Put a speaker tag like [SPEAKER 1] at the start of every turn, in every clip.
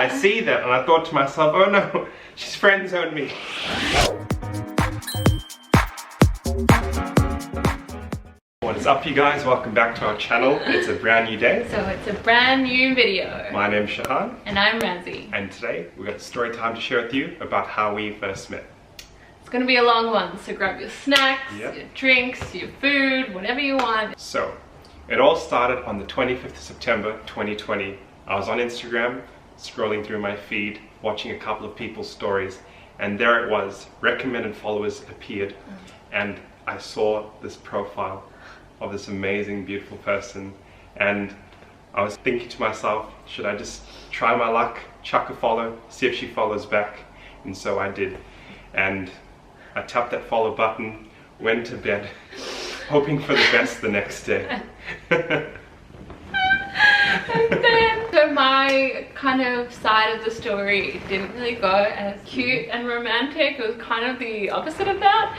[SPEAKER 1] I see that and I thought to myself, oh no, she's friend-zoned me. What is up, you guys? Welcome back to our channel. It's a brand new day.
[SPEAKER 2] So it's a brand new video.
[SPEAKER 1] My name's Shehan.
[SPEAKER 2] And I'm Ramsey.
[SPEAKER 1] And today we've got a story time to share with you about how we first met.
[SPEAKER 2] It's gonna be a long one, so grab your snacks,
[SPEAKER 1] Yep.
[SPEAKER 2] your drinks, your food, whatever you want.
[SPEAKER 1] So, it all started on the 25th of September 2020. I was on Instagram, scrolling through my feed, watching a couple of people's stories, and there it was, recommended followers appeared, and I saw this profile of this amazing, beautiful person, and I was thinking to myself, should I just try my luck, chuck a follow, see if she follows back? And so I did, and I tapped that follow button, went to bed, hoping for the best the next day.
[SPEAKER 2] And then, so my kind of side of the story didn't really go as cute and romantic. It was kind of the opposite of that.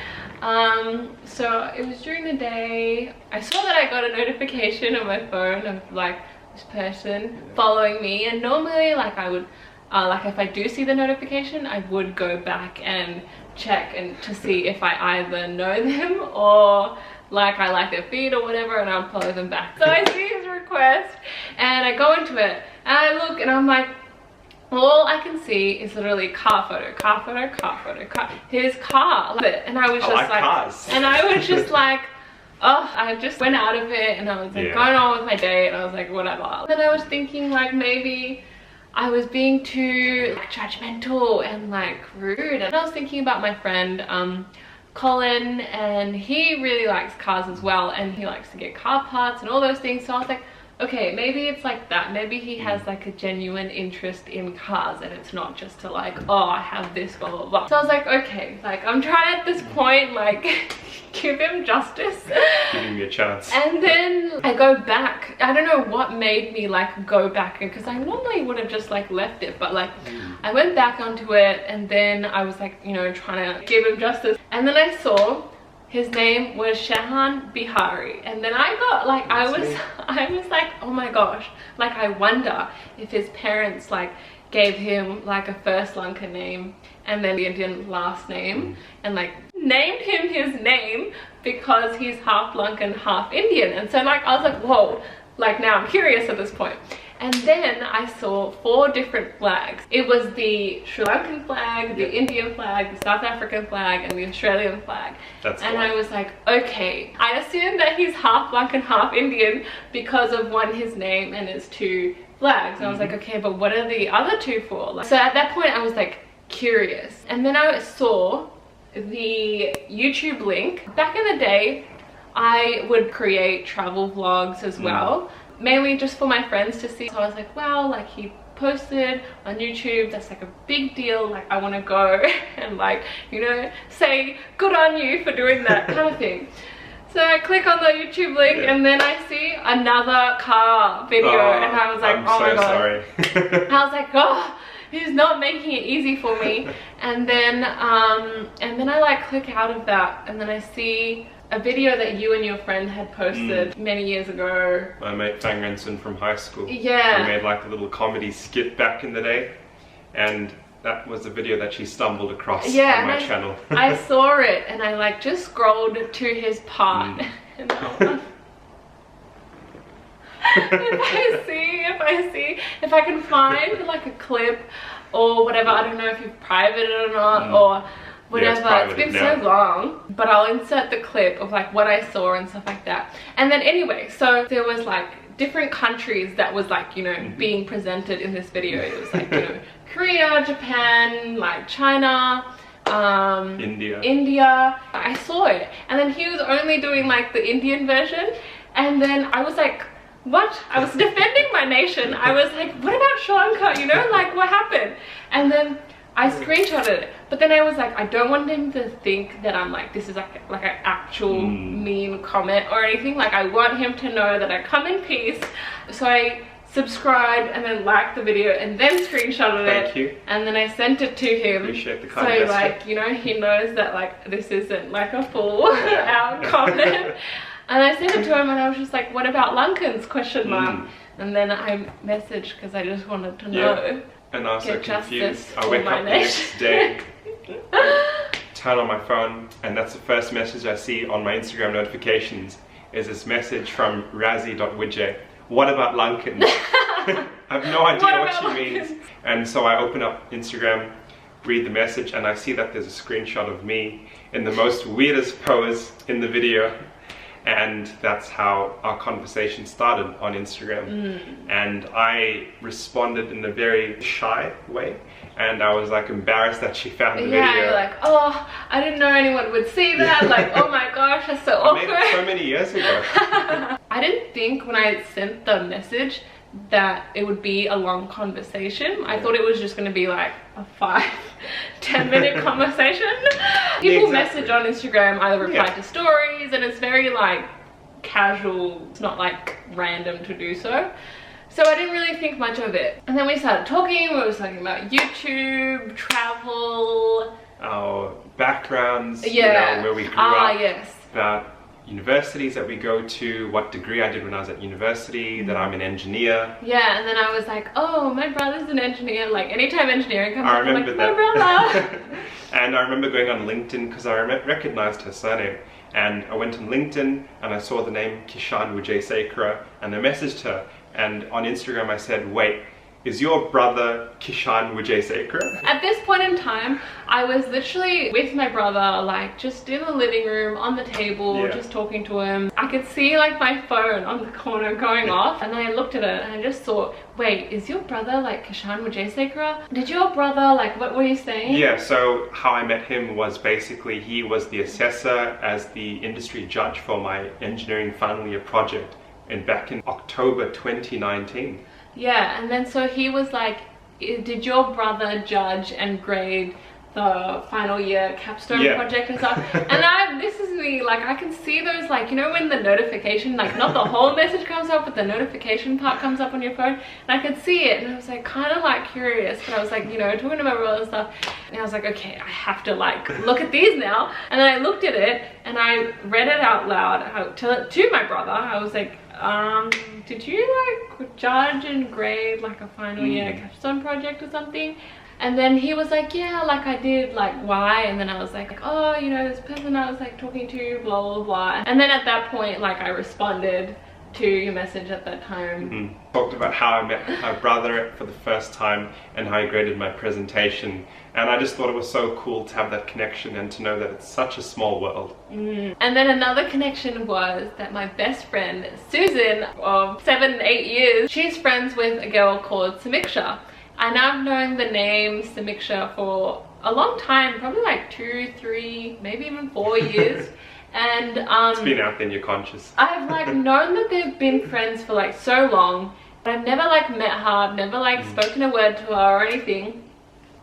[SPEAKER 2] So it was during the day. I saw that I got a notification on my phone of like this person following me, and normally like I would like if I do see the notification, I would go back and check and to see if I either know them or like I like their feed or whatever, and I'll follow them back. So I see his request and I go into it and I look and I'm like, all I can see is literally car photo, car photo, car photo, car. His car, and I was just like
[SPEAKER 1] cars.
[SPEAKER 2] And I was just like, oh, I just went out of it and I was like going on with my day, and I was like, whatever. Then I was thinking like maybe I was being too like, judgmental and like rude, and I was thinking about my friend Colin, and he really likes cars as well, and he likes to get car parts and all those things. So I was like, okay, maybe it's like that. Maybe he has like a genuine interest in cars, and it's not just to like, oh, I have this, blah blah blah. So I was like, okay, like I'm trying at this point like give him justice,
[SPEAKER 1] Giving me a chance.
[SPEAKER 2] and then I go back. I don't know what made me like go back, because I normally would have just like left it, but like I went back onto it, and then I was like, you know, trying to give him justice, and then I saw his name was Shehan Bihari, and then I got like, I was like, oh my gosh, like I wonder if his parents like gave him like a first Lanka name and then the Indian last name, and like named him his name because he's half Lankan, half Indian. And so like I was like, whoa, like now I'm curious at this point. And then I saw 4 different flags. It was the Sri Lankan flag, the Indian flag, the South African flag, and the Australian flag. And I was like, okay. I assumed that he's half Lankan, half Indian because of one, his name, and his 2 flags. And I was like, okay, but what are the other 2 for? So at that point I was like curious. And then I saw the YouTube link. Back in the day, I would create travel vlogs as well. Mainly just for my friends to see. So I was like, wow, like he posted on YouTube, that's like a big deal, like I want to go and like, you know, say good on you for doing that kind of thing. So I click on the YouTube link, and then I see another car video, and I was like, oh my god, sorry. I was like, oh, he's not making it easy for me. And then I like click out of that, and then I see a video that you and your friend had posted many years ago.
[SPEAKER 1] My mate Fang Renson from high school.
[SPEAKER 2] Yeah.
[SPEAKER 1] We made like a little comedy skit back in the day, and that was the video that she stumbled across on my channel.
[SPEAKER 2] I saw it, and I like just scrolled to his part. And I was like, if I can find like a clip or whatever, I don't know if you've privated it or not, or whatever.
[SPEAKER 1] Yeah,
[SPEAKER 2] it's been so long, but I'll insert the clip of like what I saw and stuff like that. And then anyway, so there was like different countries that was like, you know, being presented in this video. It was like, you know, Korea, Japan, like China, India. I saw it, and then he was only doing like the Indian version, and then I was like, what? I was defending my nation. I was like, what about Sri Lanka, you know, like what happened? And then I screenshotted it, but then I was like, I don't want him to think that I'm like, this is like an actual mean comment or anything. Like I want him to know that I come in peace. So I subscribed and then liked the video and then screenshotted it.
[SPEAKER 1] Thank you.
[SPEAKER 2] And then I sent it to him.
[SPEAKER 1] Appreciate the kind gesture.
[SPEAKER 2] So like, you know, he knows that like this isn't like a full out comment. And I sent it to him, and I was just like, what about Lankans, question mark. And then I messaged because I just wanted to know.
[SPEAKER 1] and I was so
[SPEAKER 2] Get
[SPEAKER 1] confused.
[SPEAKER 2] justice
[SPEAKER 1] I
[SPEAKER 2] for
[SPEAKER 1] wake
[SPEAKER 2] my
[SPEAKER 1] up the
[SPEAKER 2] name.
[SPEAKER 1] next day, turn on my phone, and that's the first message I see on my Instagram notifications is this message from Raszy.widget. What about Lunkin? I have no idea what she means. And so I open up Instagram, read the message, and I see that there's a screenshot of me in the most weirdest pose in the video. And that's how our conversation started on Instagram. And I responded in a very shy way, and I was like embarrassed that she found the video.
[SPEAKER 2] Yeah, you're like, oh, I didn't know anyone would see that. Like, oh my gosh, that's so awkward.
[SPEAKER 1] I made it so many years ago.
[SPEAKER 2] I didn't think when I sent the message that it would be a long conversation. I thought it was just going to be like a 5-10 minute conversation. People message on Instagram, either reply to stories, and it's very like casual. It's not like random to do so. So I didn't really think much of it. And then we started talking. We were talking about YouTube, travel,
[SPEAKER 1] our backgrounds,
[SPEAKER 2] yeah,
[SPEAKER 1] you know, where we grew up,
[SPEAKER 2] yes,
[SPEAKER 1] about universities that we go to, what degree I did when I was at university, that I'm an engineer.
[SPEAKER 2] Yeah, and then I was like, oh, my brother's an engineer. Like, anytime engineering comes up, I'm like,
[SPEAKER 1] that.
[SPEAKER 2] my brother.
[SPEAKER 1] And I remember going on LinkedIn because I recognized her surname. And I went on LinkedIn and I saw the name Shehan and I messaged her. And on Instagram I said, wait, is your brother Shehan?
[SPEAKER 2] At this point in time, I was literally with my brother, like just in the living room, on the table, just talking to him. I could see like my phone on the corner going off, and then I looked at it and I just thought, wait, is your brother like Shehan? Did your brother, like, what were you saying?
[SPEAKER 1] Yeah, so how I met him was basically he was the assessor as the industry judge for my engineering final year project back in October 2019.
[SPEAKER 2] Yeah, and then so he was like, did your brother judge and grade the final year capstone project and stuff? And this is me, like, I can see those, like, you know when the notification, like, not the whole message comes up, but the notification part comes up on your phone, and I could see it, and I was like kind of like curious, but I was like, you know, talking to my brother and stuff, and I was like, okay, I have to like look at these now. And then I looked at it and I read it out loud to my brother. I was like, did you like judge and grade like a final year capstone project or something? And then he was like, yeah, like I did, like why? And then I was like, oh, you know, this person I was like talking to, blah blah blah. And then at that point, like I responded to your message at that time.
[SPEAKER 1] Talked about how I met my brother for the first time and how he graded my presentation, and I just thought it was so cool to have that connection and to know that it's such a small world.
[SPEAKER 2] And then another connection was that my best friend Susan of 7-8 years, she's friends with a girl called Samiksha, and I've known the name Samiksha for a long time, probably like 2, 3, maybe even 4 years. And
[SPEAKER 1] it's been out there in your conscious.
[SPEAKER 2] I've like known that they've been friends for like so long, but I've never like met her, I've never like spoken a word to her or anything.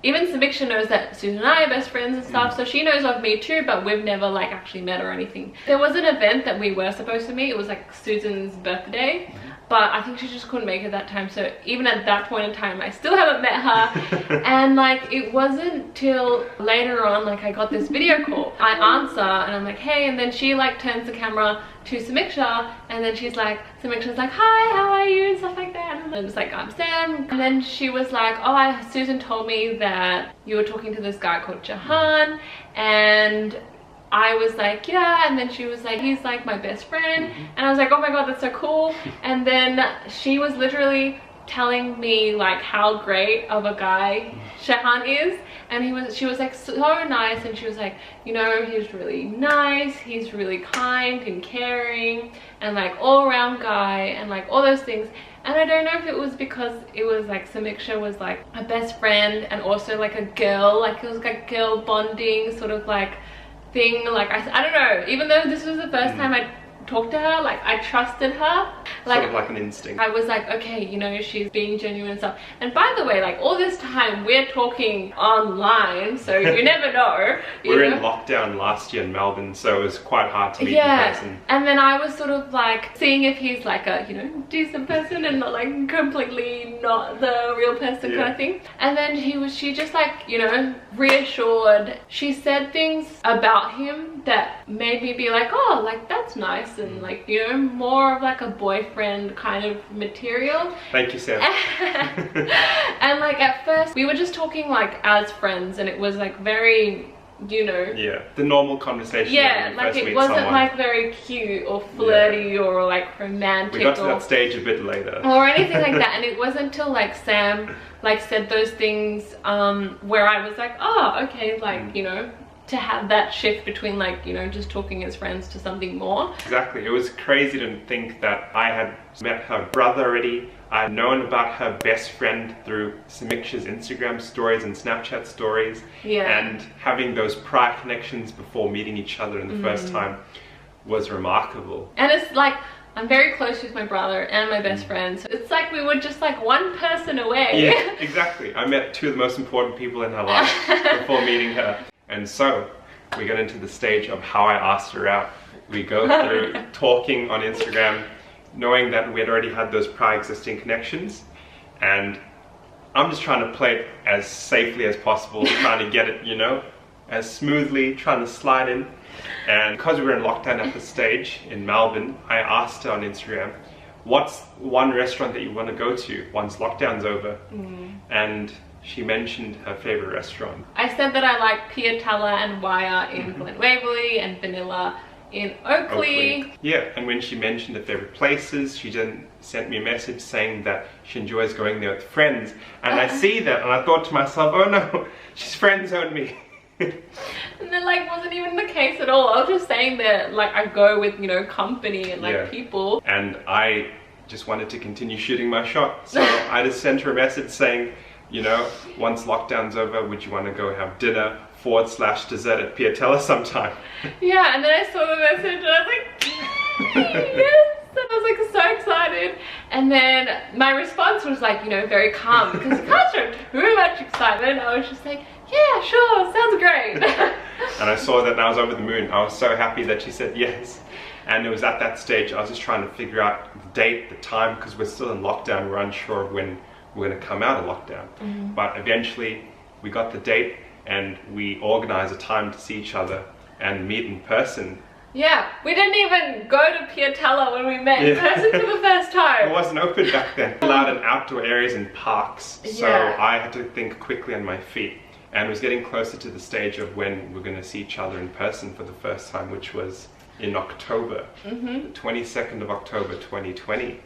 [SPEAKER 2] Even Samiksha knows that Susan and I are best friends and stuff, so she knows of me too, but we've never like actually met or anything. There was an event that we were supposed to meet. It was like Susan's birthday, but I think she just couldn't make it that time, so even at that point in time I still haven't met her. And like it wasn't till later on, like I got this video call. I answer and I'm like, hey, and then she like turns the camera to Samiksha, and then she's like, Samiksha's like, hi, how are you, and stuff like that, and I was like, I'm Sam. And then she was like, oh, Susan told me that you were talking to this guy called Shehan, and I was like, yeah. And then she was like, he's like my best friend. And I was like, oh my god, that's so cool. And then she was literally telling me like how great of a guy Shehan is, and she was like so nice, and she was like, you know, he's really nice, he's really kind and caring, and like all around guy, and like all those things. And I don't know if it was because it was like Samiksha was like a best friend and also like a girl, like it was like girl bonding sort of like thing. Like I don't know, even though this was the first time I talked to her, like I trusted her, like
[SPEAKER 1] sort of like an instinct.
[SPEAKER 2] I was like, okay, you know, she's being genuine and stuff. And by the way, like all this time we're talking online, so you never know.
[SPEAKER 1] We were in lockdown last year in Melbourne, so it was quite hard to meet in person.
[SPEAKER 2] And then I was sort of like seeing if he's like a, you know, decent person and not like completely not the real person kind of thing. And then she just like, you know, reassured. She said things about him that made me be like, oh, like that's nice and like, you know, more of like a boyfriend kind of material.
[SPEAKER 1] Thank you, Sam.
[SPEAKER 2] And like at first we were just talking like as friends, and it was like very, you know,
[SPEAKER 1] yeah, the normal conversation.
[SPEAKER 2] Yeah, like it wasn't like very cute or flirty or like romantic.
[SPEAKER 1] We got to that stage a bit later.
[SPEAKER 2] Or anything like that. And it wasn't until like Sam like said those things where I was like, oh, okay, like, you know, to have that shift between like, you know, just talking as friends to something more.
[SPEAKER 1] Exactly. It was crazy to think that I had met her brother already. I'd known about her best friend through Samiksh's Instagram stories and Snapchat stories.
[SPEAKER 2] Yeah.
[SPEAKER 1] And having those prior connections before meeting each other in the first time was remarkable.
[SPEAKER 2] And it's like, I'm very close with my brother and my best friend, so it's like we were just like one person away.
[SPEAKER 1] Yeah, exactly. I met two of the most important people in her life before meeting her. And so we got into the stage of how I asked her out. We go through talking on Instagram, knowing that we had already had those prior existing connections, and I'm just trying to play it as safely as possible, trying to get it, you know, as smoothly, trying to slide in. And because we were in lockdown at the stage in Melbourne, I asked her on Instagram, what's one restaurant that you want to go to once lockdown's over? And she mentioned her favorite restaurant.
[SPEAKER 2] I said that I like Piatella and Wire in Glen Waverley and Vanilla in Oakley.
[SPEAKER 1] Yeah, and when she mentioned her favorite places, she then sent me a message saying that she enjoys going there with friends. And I see that, and I thought to myself, oh no, she's friend-zoned me.
[SPEAKER 2] And then like wasn't even the case at all. I was just saying that like I go with, you know, company and like people. And
[SPEAKER 1] I just wanted to continue shooting my shot. So I just sent her a message saying, you know, once lockdown's over, would you want to go have dinner / dessert at Piatella sometime?
[SPEAKER 2] Yeah, and then I saw the message and I was like, yes! And I was like so excited. And then my response was like, you know, very calm, because you can't show too much excitement. I was just like, yeah, sure, sounds great.
[SPEAKER 1] And I saw that and I was over the moon. I was so happy that she said yes. And it was at that stage I was just trying to figure out the date, the time, because we're still in lockdown. We're unsure of when we're going to come out of lockdown. But eventually we got the date and we organized a time to see each other and meet in person.
[SPEAKER 2] Yeah, we didn't even go to Piatella when we met in person for the first time.
[SPEAKER 1] It wasn't open back then. Allowed in outdoor areas and parks, so I had to think quickly on my feet. And it was getting closer to the stage of when we're going to see each other in person for the first time, which was in October, the 22nd of October 2020.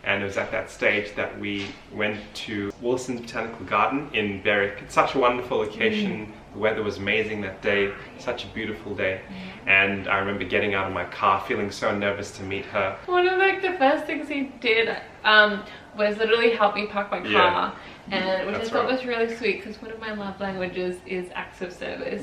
[SPEAKER 1] And it was at that stage that we went to Wilson's Botanical Garden in Berwick. It's such a wonderful location. The weather was amazing that day, such a beautiful day. And I remember getting out of my car feeling so nervous to meet her.
[SPEAKER 2] One of like the first things he did was literally help me park my car. And which I thought was really sweet, because one of my love languages is acts of service.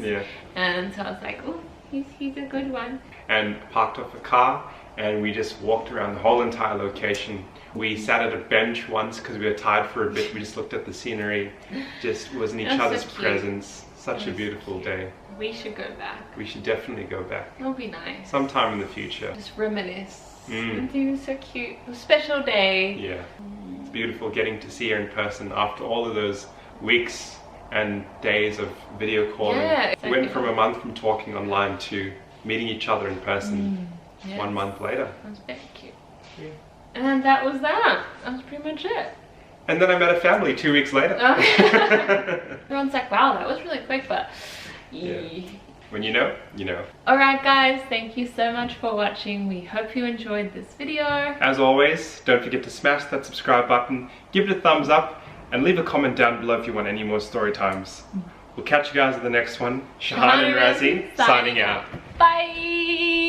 [SPEAKER 2] And so I was like, oh, he's a good one.
[SPEAKER 1] And parked off the car and we just walked around the whole entire location. We sat at a bench once because we were tired for a bit. We just looked at the scenery, just was in each other's presence. Such a beautiful day.
[SPEAKER 2] We should go back.
[SPEAKER 1] We should definitely go back.
[SPEAKER 2] It'll be nice.
[SPEAKER 1] Sometime in the future.
[SPEAKER 2] Just reminisce. It was so cute. A special day.
[SPEAKER 1] Yeah. It's beautiful getting to see her in person after all of those weeks and days of video calling.
[SPEAKER 2] Yeah,
[SPEAKER 1] We went from a month from talking online to meeting each other in person 1 month later.
[SPEAKER 2] That was very cute. Yeah. And that was that. That was pretty much it.
[SPEAKER 1] And then I met a family 2 weeks later.
[SPEAKER 2] Everyone's like, wow, that was really quick, but
[SPEAKER 1] when you know, you know.
[SPEAKER 2] Alright guys, thank you so much for watching. We hope you enjoyed this video.
[SPEAKER 1] As always, don't forget to smash that subscribe button, give it a thumbs up, and leave a comment down below if you want any more story times. We'll catch you guys in the next one. Shehan and Raszy signing out.
[SPEAKER 2] Bye!